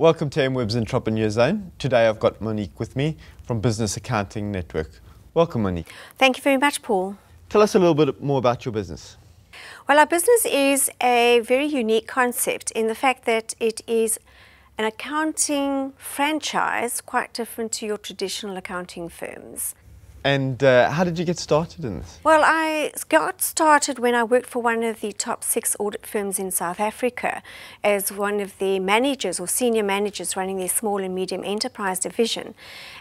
Welcome to MWEB's Entrepreneur Zone. Today I've got Monique with me from Business Accounting Network. Welcome, Monique. Thank you very much, Paul. Tell us a little bit more about your business. Well, our business is a very unique concept in the fact that it is an accounting franchise, quite different to your traditional accounting firms. And how did you get started in this? Well, I got started when I worked for one of the top 6 audit firms in South Africa as one of the managers or senior managers running their small and medium enterprise division.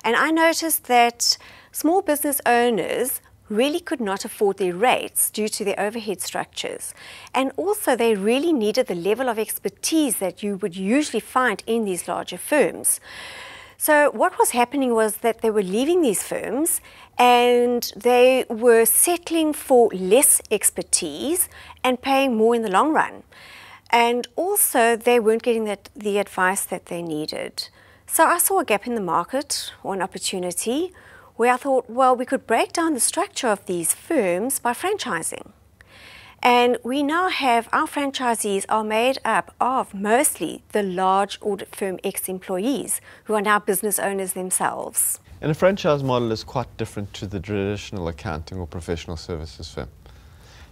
And I noticed that small business owners really could not afford their rates due to their overhead structures. And also they really needed the level of expertise that you would usually find in these larger firms. So what was happening was that they were leaving these firms and they were settling for less expertise and paying more in the long run. And also they weren't getting the advice that they needed. So I saw a gap in the market or an opportunity where I thought, well, we could break down the structure of these firms by franchising. And we now have our franchisees are made up of mostly the large audit firm ex-employees who are now business owners themselves. And a franchise model is quite different to the traditional accounting or professional services firm.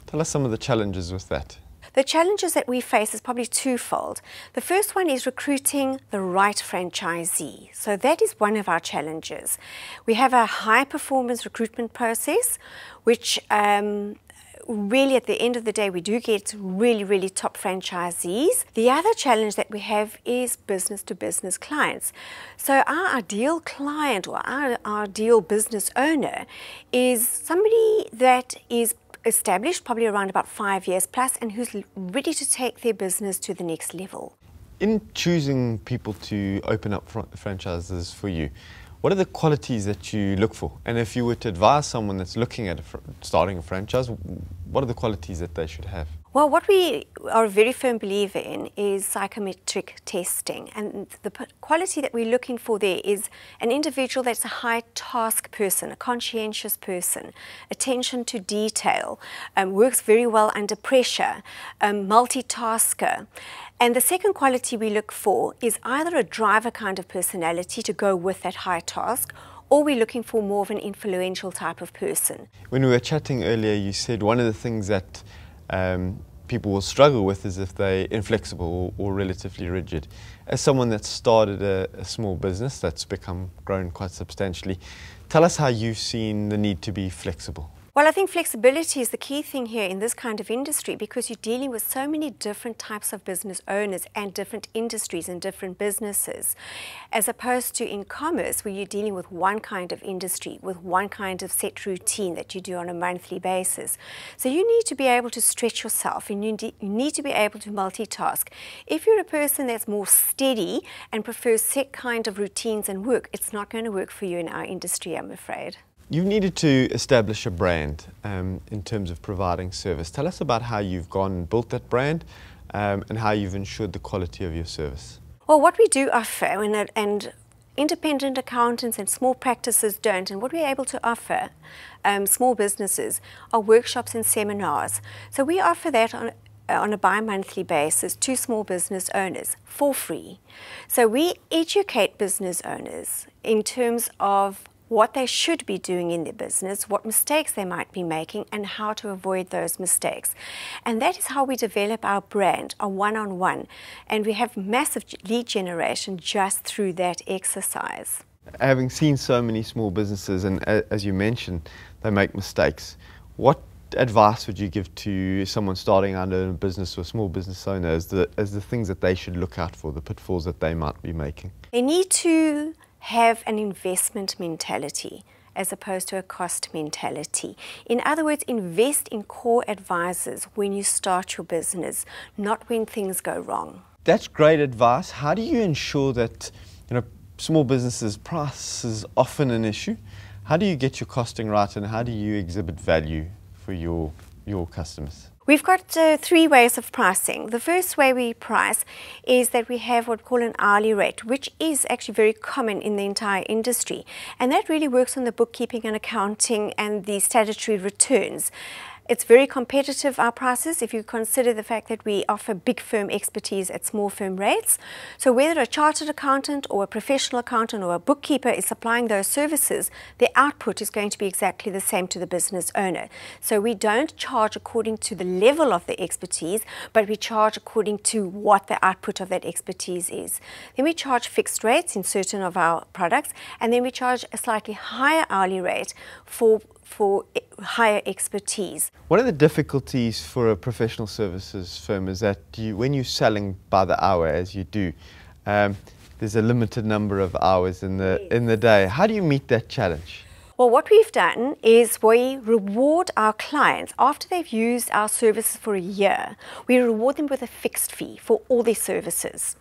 Tell us some of the challenges with that. The challenges that we face is probably twofold. The first one is recruiting the right franchisee. So that is one of our challenges. We have a high performance recruitment process, which really at the end of the day we do get really top franchisees. The other challenge that we have is business to business clients. So our ideal client or our ideal business owner is somebody that is established probably around about 5 years plus and who's ready to take their business to the next level. In choosing people to open up franchises for you, what are the qualities that you look for? And if you were to advise someone that's looking at starting a franchise, what are the qualities that they should have? Well, what we are a very firm believer in is psychometric testing. And the quality that we're looking for there is an individual that's a high task person, a conscientious person, attention to detail, works very well under pressure, multitasker. And the second quality we look for is either a driver kind of personality to go with that high task, or we're looking for more of an influential type of person. When we were chatting earlier, you said one of the things that people will struggle with is if they're inflexible or relatively rigid. As someone that's started a small business that's grown quite substantially, tell us how you've seen the need to be flexible. Well, I think flexibility is the key thing here in this kind of industry because you're dealing with so many different types of business owners and different industries and different businesses, as opposed to in commerce where you're dealing with one kind of industry, with one kind of set routine that you do on a monthly basis. So you need to be able to stretch yourself and you need to be able to multitask. If you're a person that's more steady and prefers set kind of routines and work, it's not going to work for you in our industry, I'm afraid. You've needed to establish a brand in terms of providing service. Tell us about how you've gone and built that brand and how you've ensured the quality of your service. Well, what we do offer, and independent accountants and small practices don't, and what we're able to offer small businesses are workshops and seminars. So we offer that on a bi-monthly basis to small business owners for free. So we educate business owners in terms of what they should be doing in their business, what mistakes they might be making, and how to avoid those mistakes. And that is how we develop our brand, our one-on-one. And we have massive lead generation just through that exercise. Having seen so many small businesses, and as you mentioned, they make mistakes, what advice would you give to someone starting out in a business or a small business owner as the things that they should look out for, the pitfalls that they might be making? They need to have an investment mentality as opposed to a cost mentality. In other words, invest in core advisors when you start your business, not when things go wrong. That's great advice. How do you ensure that, small businesses, price is often an issue? How do you get your costing right and how do you exhibit value for your customers? We've got 3 ways of pricing. The first way we price is that we have what we call an hourly rate, which is actually very common in the entire industry. And that really works on the bookkeeping and accounting and the statutory returns. It's very competitive, our prices, if you consider the fact that we offer big firm expertise at small firm rates. So whether a chartered accountant or a professional accountant or a bookkeeper is supplying those services, the output is going to be exactly the same to the business owner. So we don't charge according to the level of the expertise, but we charge according to what the output of that expertise is. Then we charge fixed rates in certain of our products, and then we charge a slightly higher hourly rate for higher expertise. One of the difficulties for a professional services firm is that when you're selling by the hour, as you do, there's a limited number of hours in the day. How do you meet that challenge? Well, what we've done is we reward our clients after they've used our services for a year. We reward them with a fixed fee for all their services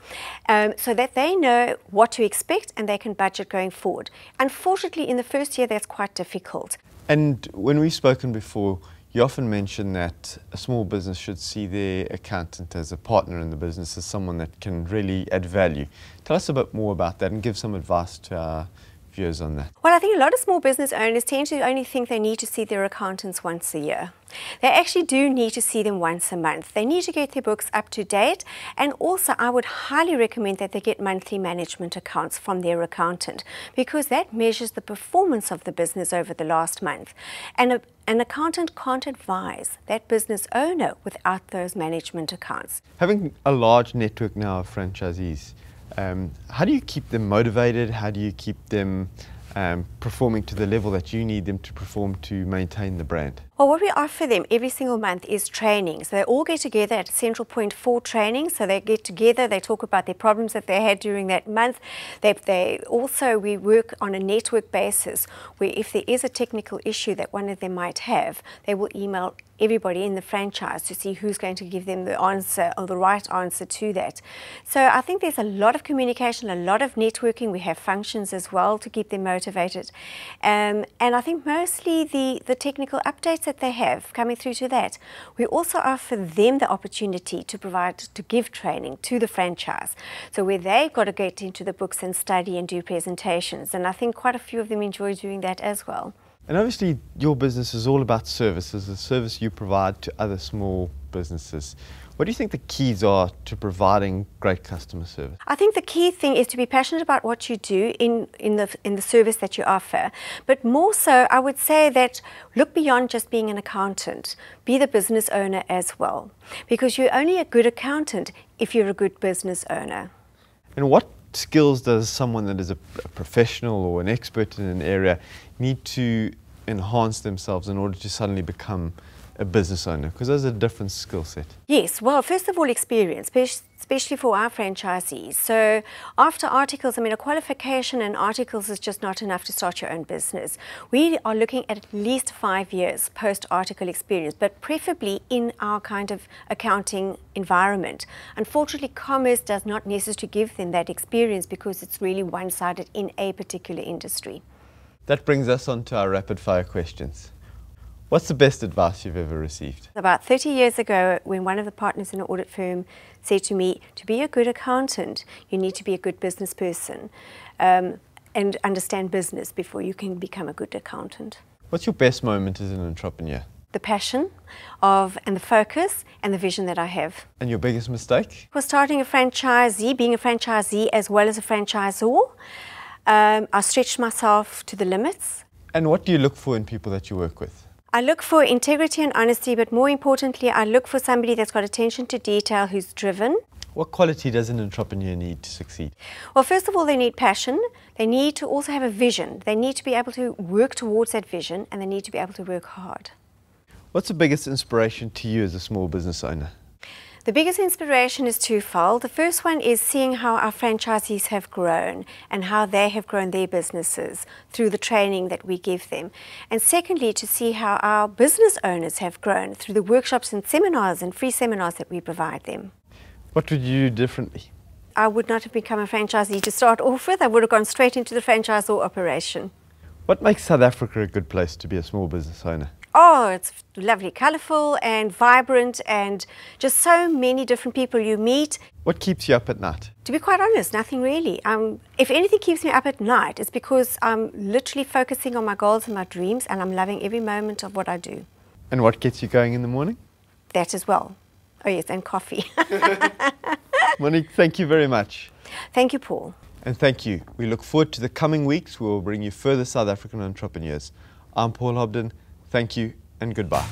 so that they know what to expect and they can budget going forward. Unfortunately, in the first year, that's quite difficult. And when we've spoken before, you often mention that a small business should see their accountant as a partner in the business, as someone that can really add value. Tell us a bit more about that and give some advice to our viewers on that. Well, I think a lot of small business owners tend to only think they need to see their accountants once a year. They actually do need to see them once a month. They need to get their books up to date, and also I would highly recommend that they get monthly management accounts from their accountant, because that measures the performance of the business over the last month. And an accountant can't advise that business owner without those management accounts. Having a large network now of franchisees, how do you keep them motivated? How do you keep them performing to the level that you need them to perform to maintain the brand? Well, what we offer them every single month is training. So they all get together at a central point for training. So they get together, they talk about their problems that they had during that month. We work on a network basis where if there is a technical issue that one of them might have, they will email everybody in the franchise to see who's going to give them the answer or the right answer to that. So I think there's a lot of communication, a lot of networking. We have functions as well to keep them motivated. And I think mostly the technical updates that they have coming through to that. We also offer them the opportunity to give training to the franchise. So where they've got to get into the books and study and do presentations. And I think quite a few of them enjoy doing that as well. And obviously your business is all about services, the service you provide to other small businesses. What do you think the keys are to providing great customer service? I think the key thing is to be passionate about what you do in the service that you offer. But more so, I would say that look beyond just being an accountant. Be the business owner as well. Because you're only a good accountant if you're a good business owner. And what skills does someone that is a professional or an expert in an area need to enhance themselves in order to suddenly become a business owner? Because there's a different skill set. Yes, well, first of all, experience, especially for our franchisees. So after articles, a qualification in articles is just not enough to start your own business. We are looking at least 5 years post-article experience, but preferably in our kind of accounting environment. Unfortunately, commerce does not necessarily give them that experience because it's really one-sided in a particular industry. That brings us on to our rapid-fire questions. What's the best advice you've ever received? About 30 years ago, when one of the partners in an audit firm said to me, to be a good accountant, you need to be a good business person and understand business before you can become a good accountant. What's your best moment as an entrepreneur? The passion and the focus and the vision that I have. And your biggest mistake? Was starting a franchisee, being a franchisee as well as a franchisor. I stretched myself to the limits. And what do you look for in people that you work with? I look for integrity and honesty, but more importantly, I look for somebody that's got attention to detail, who's driven. What quality does an entrepreneur need to succeed? Well, first of all, they need passion. They need to also have a vision. They need to be able to work towards that vision, and they need to be able to work hard. What's the biggest inspiration to you as a small business owner? The biggest inspiration is twofold. The first one is seeing how our franchisees have grown and how they have grown their businesses through the training that we give them. And secondly, to see how our business owners have grown through the workshops and seminars and free seminars that we provide them. What would you do differently? I would not have become a franchisee to start off with. I would have gone straight into the franchisor operation. What makes South Africa a good place to be a small business owner? Oh, it's lovely, colourful and vibrant and just so many different people you meet. What keeps you up at night? To be quite honest, nothing really. If anything keeps me up at night, it's because I'm literally focusing on my goals and my dreams, and I'm loving every moment of what I do. And what gets you going in the morning? That as well. Oh yes, and coffee. Monique, thank you very much. Thank you, Paul. And thank you. We look forward to the coming weeks. We will bring you further South African entrepreneurs. I'm Paul Hobden. Thank you and goodbye.